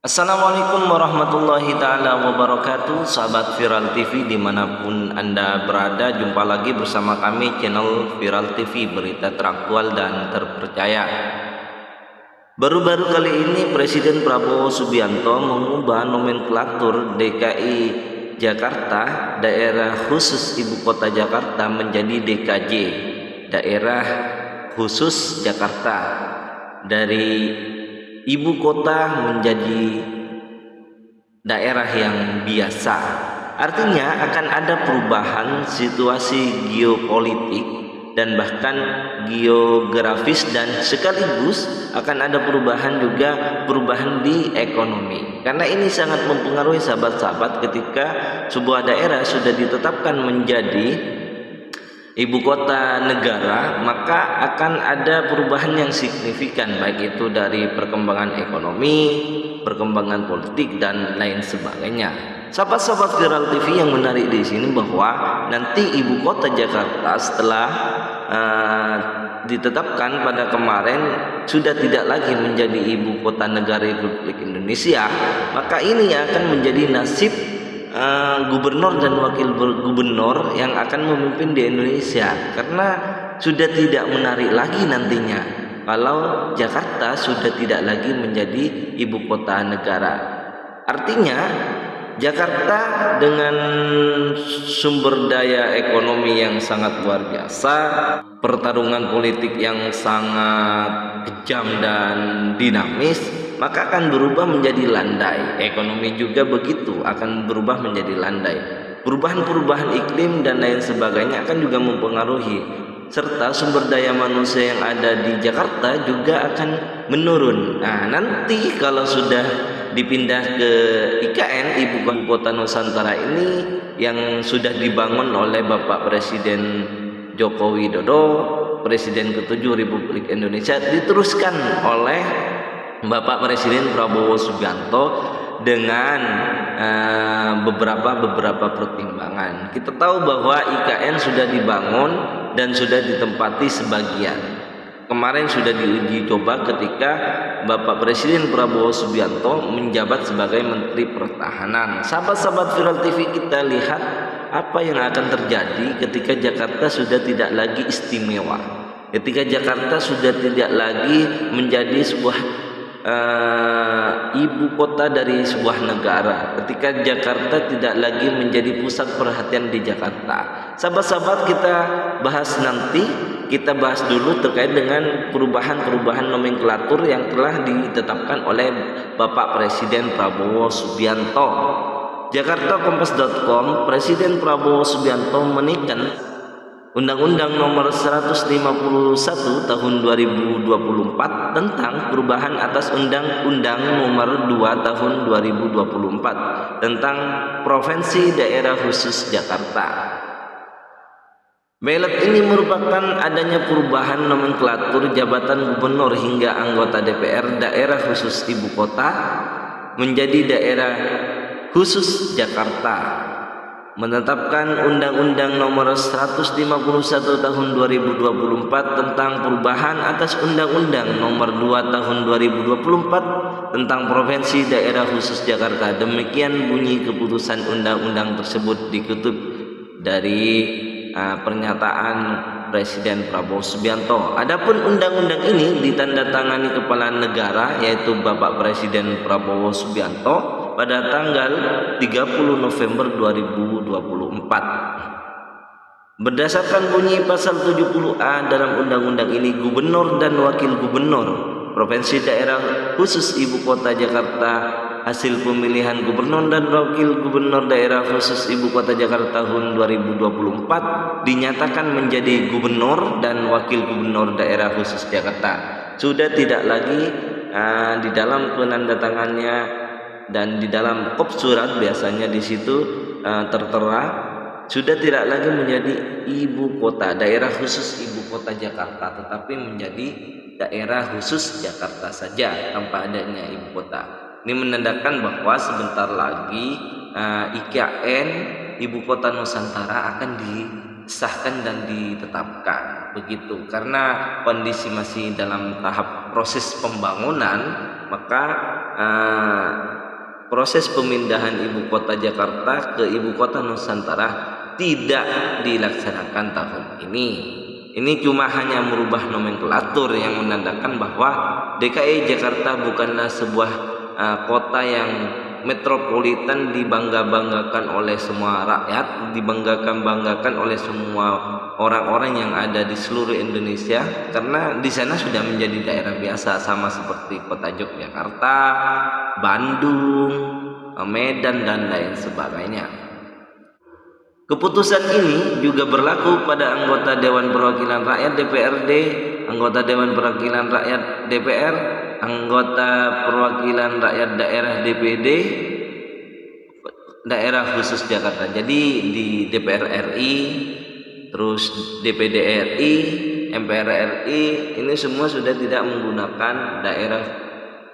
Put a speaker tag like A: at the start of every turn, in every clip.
A: Assalamualaikum warahmatullahi ta'ala wabarakatuh. Sahabat Viral TV dimanapun Anda berada, jumpa lagi bersama kami channel Viral TV, berita teraktual dan terpercaya. Baru-baru kali ini Presiden Prabowo Subianto mengubah nomenklatur DKI Jakarta, daerah khusus ibu kota Jakarta, menjadi DKJ, daerah khusus Jakarta. Dari ibu kota menjadi daerah yang biasa. Artinya akan ada perubahan situasi geopolitik dan bahkan geografis, dan sekaligus akan ada perubahan di ekonomi. Karena ini sangat mempengaruhi sahabat-sahabat ketika sebuah daerah sudah ditetapkan menjadi ibu kota negara, maka akan ada perubahan yang signifikan, baik itu dari perkembangan ekonomi, perkembangan politik, dan lain sebagainya. Sahabat-sahabat Viral TV, yang menarik di sini bahwa nanti ibu kota Jakarta setelah ditetapkan pada kemarin sudah tidak lagi menjadi ibu kota negara Republik Indonesia, maka ini akan menjadi nasib gubernur dan wakil gubernur yang akan memimpin di Indonesia, karena sudah tidak menarik lagi nantinya kalau Jakarta sudah tidak lagi menjadi ibu kota negara. Artinya Jakarta dengan sumber daya ekonomi yang sangat luar biasa, pertarungan politik yang sangat kejam dan dinamis, maka akan berubah menjadi landai. Ekonomi juga begitu, akan berubah menjadi landai. Perubahan-perubahan iklim dan lain sebagainya akan juga mempengaruhi, serta sumber daya manusia yang ada di Jakarta juga akan menurun. Nah, nanti kalau sudah dipindah ke IKN, ibu kota Nusantara ini, yang sudah dibangun oleh Bapak Presiden Joko Widodo, Presiden ke-7 Republik Indonesia, diteruskan oleh Bapak Presiden Prabowo Subianto dengan beberapa pertimbangan. Kita tahu bahwa IKN sudah dibangun dan sudah ditempati sebagian. Kemarin sudah diuji coba ketika Bapak Presiden Prabowo Subianto menjabat sebagai Menteri Pertahanan. Sahabat-sahabat Viral TV, kita lihat apa yang akan terjadi ketika Jakarta sudah tidak lagi istimewa, ketika Jakarta sudah tidak lagi menjadi sebuah ibu kota dari sebuah negara, ketika Jakarta tidak lagi menjadi pusat perhatian di Jakarta. Sahabat-sahabat, kita bahas nanti, kita bahas dulu terkait dengan perubahan nomenklatur yang telah ditetapkan oleh Bapak Presiden Prabowo Subianto. Jakartakompas.com, Presiden Prabowo Subianto menekan Undang-Undang Nomor 151 Tahun 2024 tentang perubahan atas Undang-Undang Nomor 2 Tahun 2024 tentang Provinsi Daerah Khusus Jakarta. Ballot ini merupakan adanya perubahan nomenklatur jabatan gubernur hingga anggota DPR daerah khusus ibu kota menjadi daerah khusus Jakarta. Menetapkan Undang-Undang Nomor 151 Tahun 2024 tentang perubahan atas Undang-Undang Nomor 2 Tahun 2024 tentang Provinsi Daerah Khusus Jakarta. Demikian bunyi keputusan undang-undang tersebut, dikutip dari pernyataan Presiden Prabowo Subianto. Adapun undang-undang ini ditandatangani Kepala Negara, yaitu Bapak Presiden Prabowo Subianto, pada tanggal 30 November 2024. Berdasarkan bunyi pasal 70A dalam undang-undang ini, gubernur dan wakil gubernur Provinsi Daerah Khusus Ibu Kota Jakarta hasil pemilihan gubernur dan wakil gubernur daerah khusus ibu kota Jakarta tahun 2024 dinyatakan menjadi gubernur dan wakil gubernur daerah khusus Jakarta. Sudah tidak lagi di dalam penandatangannya dan di dalam kop surat, biasanya di situ tertera, sudah tidak lagi menjadi ibu kota, daerah khusus ibu kota Jakarta, tetapi menjadi daerah khusus Jakarta saja tanpa adanya ibu kota. Ini menandakan bahwa sebentar lagi IKN ibu kota Nusantara akan disahkan dan ditetapkan begitu. Karena kondisi masih dalam tahap proses pembangunan, maka proses pemindahan ibu kota Jakarta ke ibu kota Nusantara tidak dilaksanakan tahun ini. Ini cuma hanya merubah nomenklatur yang menandakan bahwa DKI Jakarta bukanlah sebuah kota yang metropolitan dibangga-banggakan oleh semua rakyat, dibanggakan oleh semua orang-orang yang ada di seluruh Indonesia, karena di sana sudah menjadi daerah biasa sama seperti kota Yogyakarta, Bandung, Medan dan lain sebagainya. Keputusan ini juga berlaku pada anggota Dewan Perwakilan Rakyat DPRD, anggota Dewan Perwakilan Rakyat DPR, anggota Perwakilan Rakyat Daerah DPD, daerah khusus Jakarta. Jadi di DPR RI, terus DPD RI, MPR RI, ini semua sudah tidak menggunakan daerah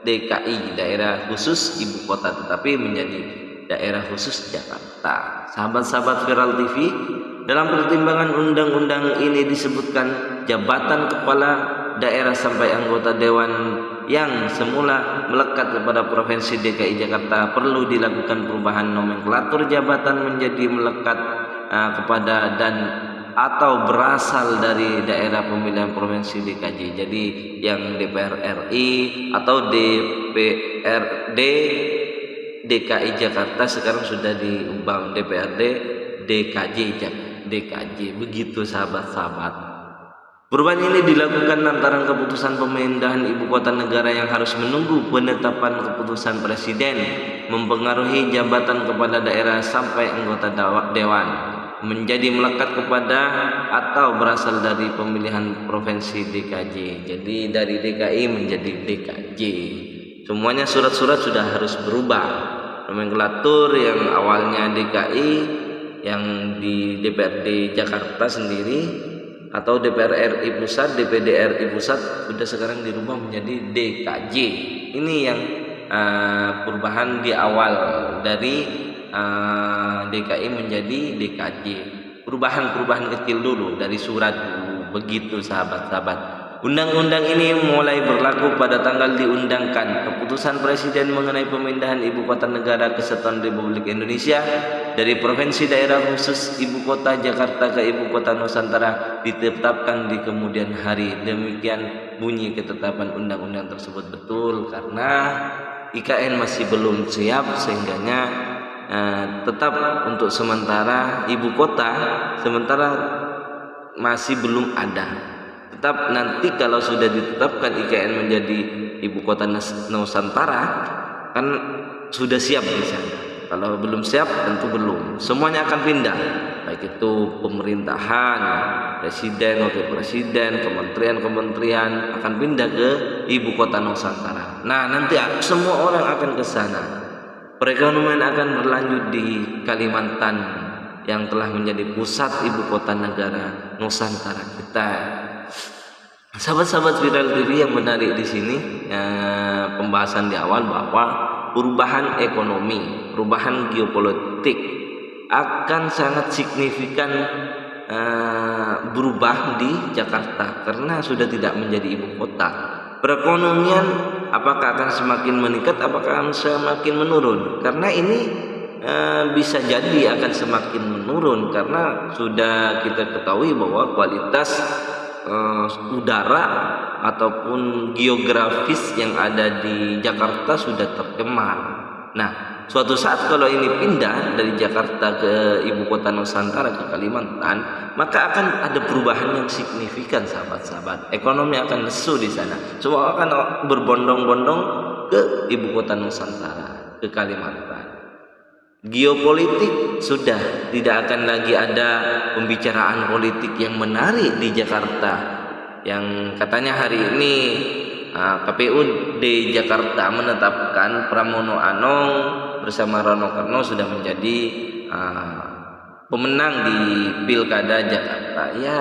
A: DKI, daerah khusus ibu kota, tetapi menjadi daerah khusus Jakarta. Sahabat-sahabat Viral TV, dalam pertimbangan undang-undang ini disebutkan jabatan kepala daerah sampai anggota dewan yang semula melekat kepada Provinsi DKI Jakarta perlu dilakukan perubahan nomenklatur jabatan menjadi melekat kepada dan atau berasal dari daerah pemilihan Provinsi DKI. Jadi yang DPR RI atau DPRD DKI Jakarta sekarang sudah diubah DPRD DKJ, begitu sahabat-sahabat. Perubahan ini dilakukan lantaran keputusan pemindahan ibu kota negara yang harus menunggu penetapan keputusan presiden mempengaruhi jabatan kepala daerah sampai anggota dewan menjadi melekat kepada atau berasal dari pemilihan provinsi DKJ. Jadi dari DKI menjadi DKJ. Semuanya surat-surat sudah harus berubah. Nomenklatur yang awalnya DKI, yang di DPRD Jakarta sendiri atau DPR RI pusat, DPD RI pusat sudah sekarang dirubah menjadi DKJ. Ini yang perubahan di awal dari DKI menjadi DKJ. Perubahan-perubahan kecil dulu dari surat dulu, begitu sahabat-sahabat. Undang-undang ini mulai berlaku pada tanggal diundangkan keputusan Presiden mengenai pemindahan ibu kota negara kesatuan Republik Indonesia dari Provinsi Daerah Khusus Ibu Kota Jakarta ke Ibu Kota Nusantara ditetapkan di kemudian hari. Demikian bunyi ketetapan undang-undang tersebut. Betul, karena IKN masih belum siap sehingganya tetap untuk sementara ibu kota sementara masih belum ada. Tetap nanti kalau sudah ditetapkan IKN menjadi ibu kota Nusantara kan sudah siap di sana. Kalau belum siap tentu belum. Semuanya akan pindah, baik itu pemerintahan, presiden, wakil presiden, kementerian akan pindah ke ibu kota Nusantara. Nah, nanti semua orang akan ke sana. Perekonomian akan berlanjut di Kalimantan yang telah menjadi pusat ibu kota negara Nusantara kita. Sahabat-sahabat Viral TV, yang menarik di sini pembahasan di awal bahwa perubahan ekonomi, perubahan geopolitik akan sangat signifikan berubah di Jakarta karena sudah tidak menjadi ibu kota. Perekonomian apakah akan semakin meningkat, apakah akan semakin menurun? Karena ini bisa jadi akan semakin menurun karena sudah kita ketahui bahwa kualitas udara ataupun geografis yang ada di Jakarta sudah tercemar. Nah, suatu saat kalau ini pindah dari Jakarta ke ibu kota Nusantara ke Kalimantan, maka akan ada perubahan yang signifikan sahabat-sahabat. Ekonomi akan lesu di sana. Semua akan berbondong-bondong ke ibu kota Nusantara, ke Kalimantan. Geopolitik sudah tidak akan lagi ada pembicaraan politik yang menarik di Jakarta. Yang katanya hari ini KPU di Jakarta menetapkan Pramono Anung bersama Rano Karno sudah menjadi pemenang di Pilkada Jakarta. Ya,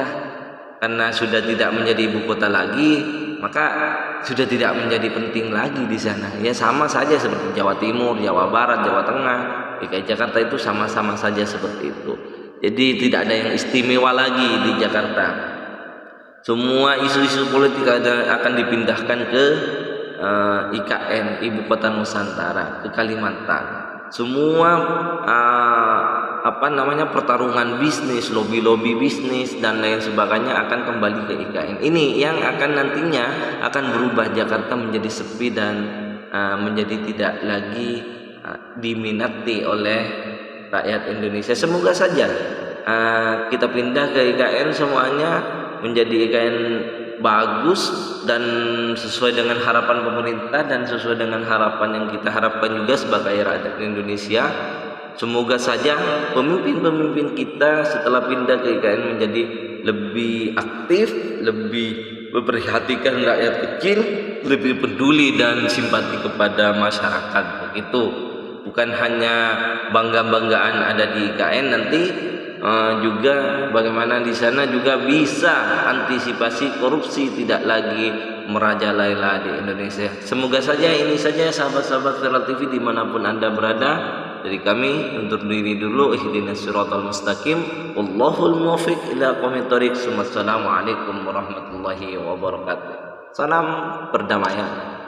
A: karena sudah tidak menjadi ibu kota lagi, maka sudah tidak menjadi penting lagi di sana. Ya, sama saja seperti Jawa Timur, Jawa Barat, Jawa Tengah, DKI Jakarta itu sama-sama saja seperti itu. Jadi tidak ada yang istimewa lagi di Jakarta. Semua isu-isu politik akan dipindahkan ke IKN, Ibu Kota Nusantara, ke Kalimantan. Semua pertarungan bisnis, lobby bisnis dan lain sebagainya akan kembali ke IKN. Ini yang akan nantinya akan berubah Jakarta menjadi sepi dan menjadi tidak lagi diminati oleh rakyat Indonesia. Semoga saja kita pindah ke IKN semuanya menjadi IKN bagus dan sesuai dengan harapan pemerintah dan sesuai dengan harapan yang kita harapkan juga sebagai rakyat Indonesia. Semoga saja pemimpin-pemimpin kita setelah pindah ke IKN menjadi lebih aktif, lebih memperhatikan rakyat kecil, lebih peduli dan simpati kepada masyarakat. Begitu. Bukan hanya bangga-banggaan ada di IKN, nanti juga bagaimana di sana juga bisa antisipasi korupsi tidak lagi merajalela di Indonesia. Semoga saja ini saja sahabat-sahabat Viral TV dimanapun Anda berada. Dari kami undur diri dulu. Ihdinas siratal mustaqim. Wallahul muwaffiq ila aqwamit thoriq. Wassalamualaikum warahmatullahi wabarakatuh. Salam perdamaian.